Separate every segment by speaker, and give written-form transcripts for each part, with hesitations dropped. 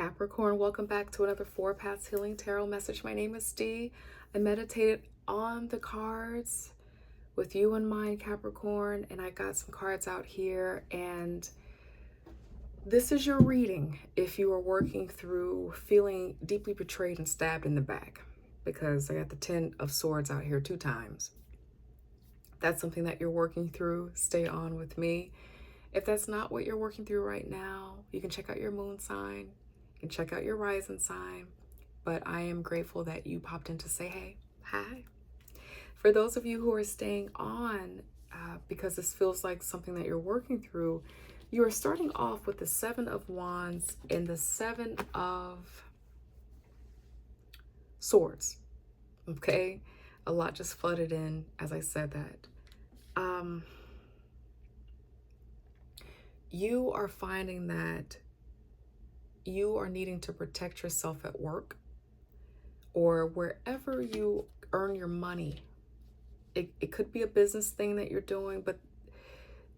Speaker 1: Capricorn, welcome back to another Four Paths Healing Tarot message. My name is Dee. I meditated on the cards with you in mind, Capricorn, and I got some cards out here, and this is your reading if you are working through feeling deeply betrayed and stabbed in the back, because I got the 10 of Swords out here 2 times. If that's something that you're working through, stay on with me. If that's not what you're working through right now, you can check out your moon sign. You can check out your rising sign. But I am grateful that you popped in to say hey. Hi. For those of you who are staying on, because this feels like something that you're working through, you are starting off with the 7 of Wands and the 7 of Swords. Okay? A lot just flooded in as I said that. You are finding that you are needing to protect yourself at work or wherever you earn your money. It could be a business thing that you're doing, but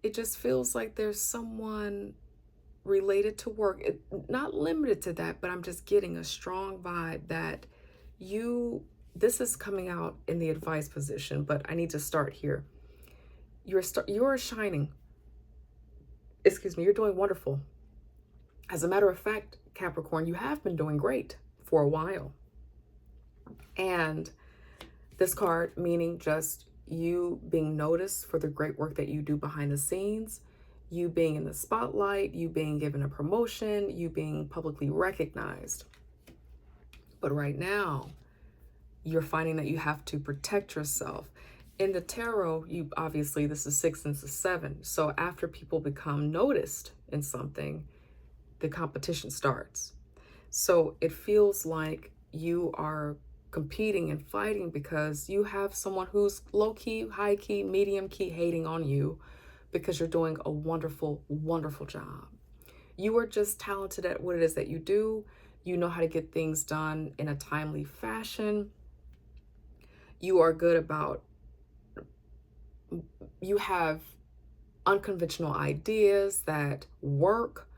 Speaker 1: it just feels like there's someone related to work. Not limited to that, but I'm just getting a strong vibe that this is coming out in the advice position, but I need to start here. You're shining. Excuse me, you're doing wonderful. As a matter of fact, Capricorn, you have been doing great for a while. And this card meaning just you being noticed for the great work that you do behind the scenes, you being in the spotlight, you being given a promotion, you being publicly recognized. But right now, you're finding that you have to protect yourself. In the tarot, obviously this is 6 and 7. So after people become noticed in something, the competition starts. So it feels like you are competing and fighting because you have someone who's low-key, high-key, medium-key hating on you because you're doing a wonderful, wonderful job. You are just talented at what it is that you do. You know how to get things done in a timely fashion. You are good about you have unconventional ideas that work.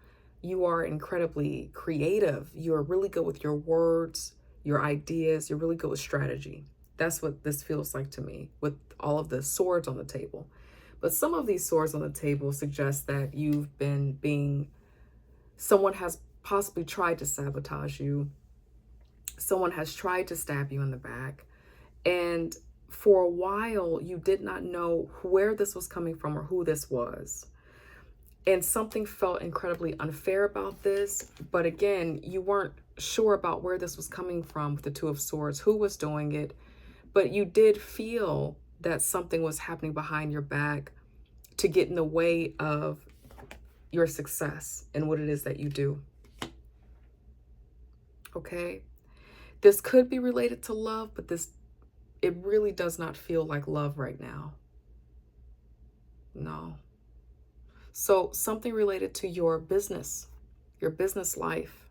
Speaker 1: You are incredibly creative. You are really good with your words, your ideas. You're really good with strategy. That's what this feels like to me with all of the swords on the table. But some of these swords on the table suggest that someone has possibly tried to sabotage you. Someone has tried to stab you in the back. And for a while, you did not know where this was coming from or who this was. And something felt incredibly unfair about this. But again, you weren't sure about where this was coming from with the 2 of Swords, who was doing it. But you did feel that something was happening behind your back to get in the way of your success and what it is that you do. Okay? This could be related to love, but it really does not feel like love right now. No. So something related to your business life.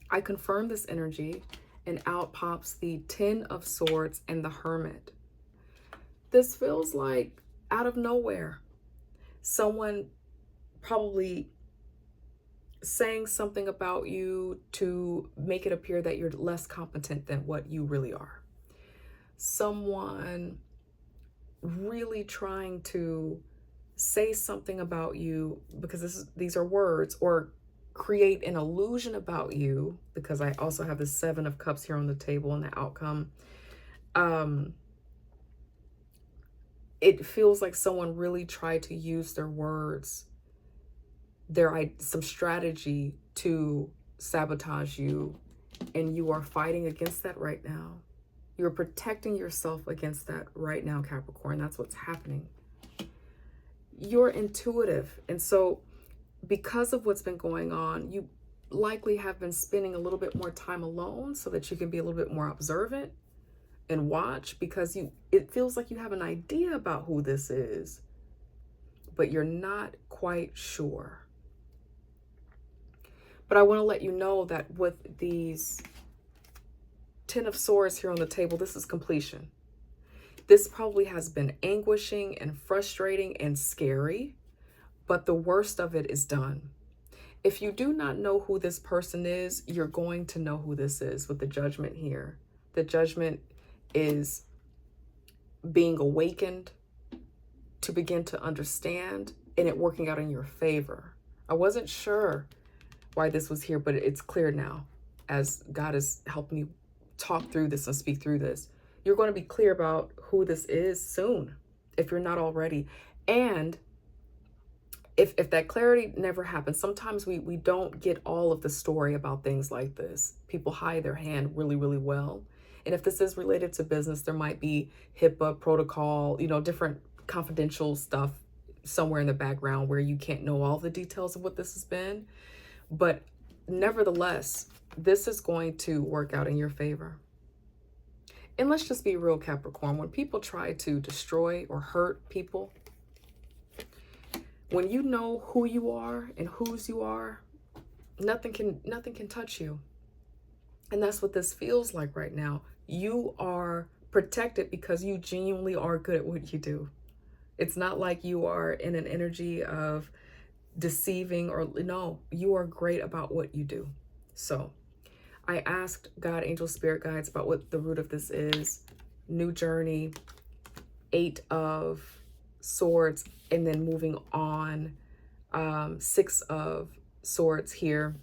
Speaker 1: I confirm this energy and out pops the 10 of Swords and the Hermit. This feels like out of nowhere, someone probably saying something about you to make it appear that you're less competent than what you really are. Someone really trying to say something about you because these are words, or create an illusion about you, because I also have the 7 of Cups here on the table and the outcome. It feels like someone really tried to use their words, some strategy to sabotage you, and you are fighting against that right now. You're protecting yourself against that right now, Capricorn. That's what's happening. You're intuitive. And so because of what's been going on, you likely have been spending a little bit more time alone so that you can be a little bit more observant and watch, because it feels like you have an idea about who this is, but you're not quite sure. But I want to let you know that with these 10 of Swords here on the table, this is completion. This probably has been anguishing and frustrating and scary, but the worst of it is done. If you do not know who this person is, you're going to know who this is with the Judgment here. The Judgment is being awakened to begin to understand, and it working out in your favor. I wasn't sure why this was here, but it's clear now as God has helped me talk through this and speak through this. You're going to be clear about who this is soon, if you're not already. And if that clarity never happens, sometimes we don't get all of the story about things like this. People hide their hand really, really well. And if this is related to business, there might be HIPAA protocol, different confidential stuff somewhere in the background where you can't know all the details of what this has been. But nevertheless, this is going to work out in your favor. And let's just be real, Capricorn. When people try to destroy or hurt people, when you know who you are and whose you are, nothing can touch you. And that's what this feels like right now. You are protected because you genuinely are good at what you do. It's not like you are in an energy of deceiving or no, you are great about what you do. So I asked God, angel, spirit guides about what the root of this is. New journey, 8 of Swords, and then moving on, 6 of Swords here.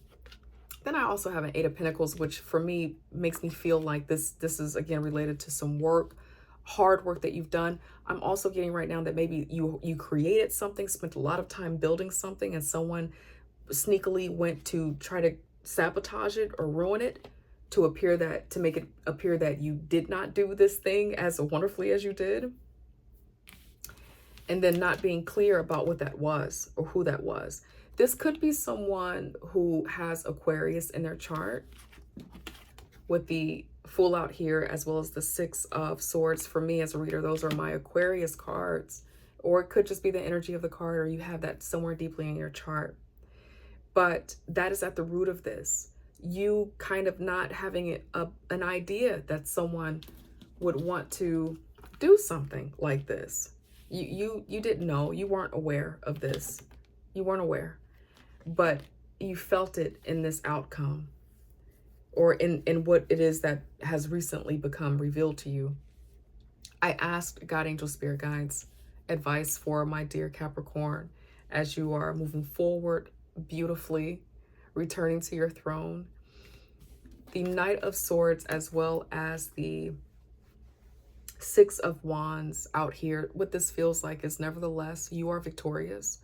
Speaker 1: Then I also have an 8 of Pentacles, which for me makes me feel like this is again related to some work, hard work that you've done. I'm also getting right now that maybe you created something, spent a lot of time building something, and someone sneakily went to try to sabotage it or ruin it to make it appear that you did not do this thing as wonderfully as you did. And then not being clear about what that was or who that was. This could be someone who has Aquarius in their chart with the Fool out here, as well as the 6 of Swords. For me as a reader, those are my Aquarius cards. Or it could just be the energy of the card, or you have that somewhere deeply in your chart. But that is at the root of this. You kind of not having an idea that someone would want to do something like this. You didn't know, you weren't aware of this. You weren't aware, but you felt it in this outcome or in what it is that has recently become revealed to you. I asked God, angel, spirit guides advice for my dear Capricorn as you are moving forward beautifully, returning to your throne. The Knight of Swords as well as the 6 of Wands out here. What this feels like is nevertheless, you are victorious.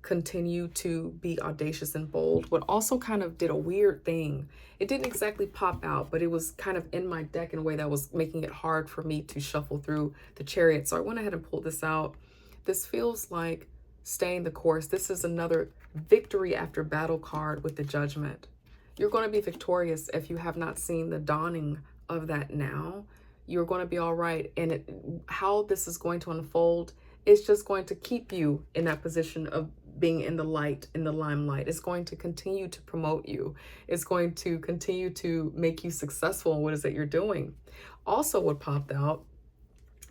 Speaker 1: Continue to be audacious and bold. What also kind of did a weird thing. It didn't exactly pop out, but it was kind of in my deck in a way that was making it hard for me to shuffle through the Chariot. So I went ahead and pulled this out. This feels like staying the course. This is another victory after battle card with the Judgment. You're going to be victorious if you have not seen the dawning of that now. You're going to be all right. And how this is going to unfold, it's just going to keep you in that position of being in the light, in the limelight. It's going to continue to promote you. It's going to continue to make you successful in what it is that you're doing. Also, what popped out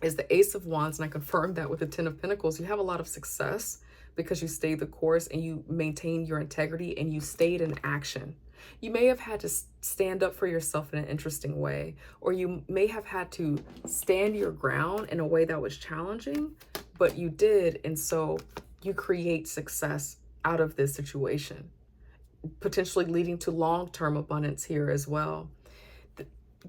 Speaker 1: is the Ace of Wands, and I confirmed that with the 10 of Pentacles. You have a lot of success because you stayed the course and you maintained your integrity and you stayed in action. You may have had to stand up for yourself in an interesting way, or you may have had to stand your ground in a way that was challenging, but you did. And so you create success out of this situation, potentially leading to long-term abundance here as well.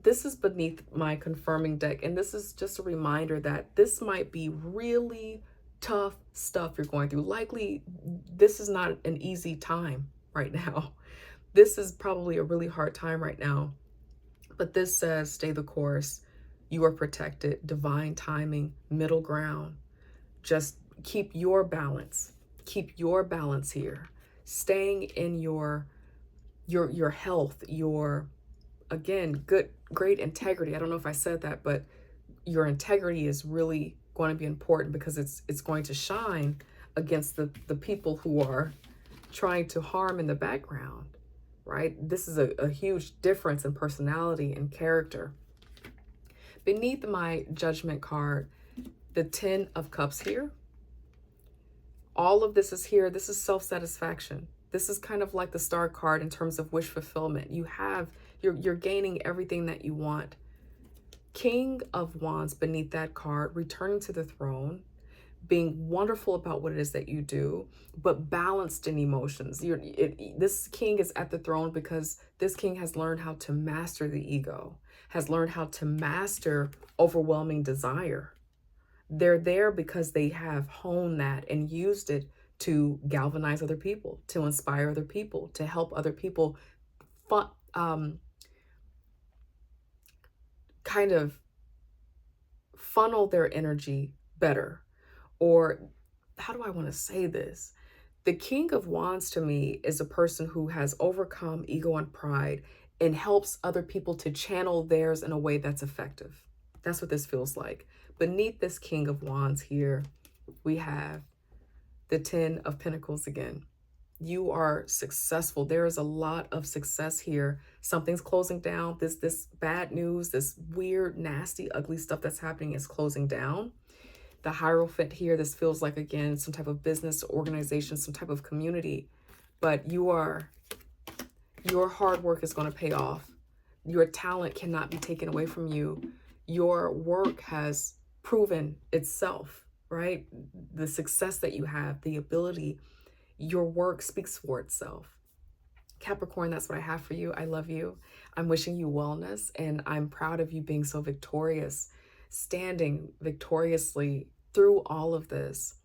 Speaker 1: This is beneath my confirming deck. And this is just a reminder that this might be really tough stuff you're going through. Likely, this is not an easy time right now. This is probably a really hard time right now. But this says, stay the course. You are protected. Divine timing, middle ground. Just keep your balance. Keep your balance here. Staying in your health, your, again, great integrity. I don't know if I said that, but your integrity is really going to be important because it's going to shine against the people who are trying to harm in the background, right? This is a huge difference in personality and character. Beneath my Judgment card, the 10 of Cups here. All of this is here. This is self-satisfaction. This is kind of like the star card in terms of wish fulfillment. You're gaining everything that you want. King of Wands beneath that card, returning to the throne, being wonderful about what it is that you do, but balanced in emotions. This king is at the throne because this king has learned how to master the ego, has learned how to master overwhelming desire. They're there because they have honed that and used it to galvanize other people, to inspire other people, to help other people kind of funnel their energy better. Or how do I want to say this? The King of Wands to me is a person who has overcome ego and pride and helps other people to channel theirs in a way that's effective. That's what this feels like. Beneath this King of Wands here, we have the 10 of Pentacles again. You are successful. There is a lot of success here. Something's closing down. This bad news, this weird, nasty, ugly stuff that's happening is closing down. The Hierophant here, this feels like, again, some type of business organization, some type of community. But your hard work is going to pay off. Your talent cannot be taken away from you. Your work has proven itself, right? The success that you have, the ability, your work speaks for itself. Capricorn, that's what I have for you. I love you. I'm wishing you wellness, and I'm proud of you being so victorious, standing victoriously through all of this.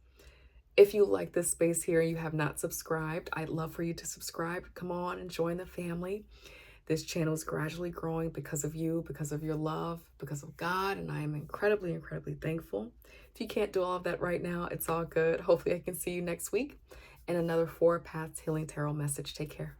Speaker 1: If you like this space here and you have not subscribed, I'd love for you to subscribe. Come on and join the family. This channel is gradually growing because of you, because of your love, because of God, and I am incredibly, incredibly thankful. If you can't do all of that right now, it's all good. Hopefully I can see you next week in another 4 Paths Healing Tarot message. Take care.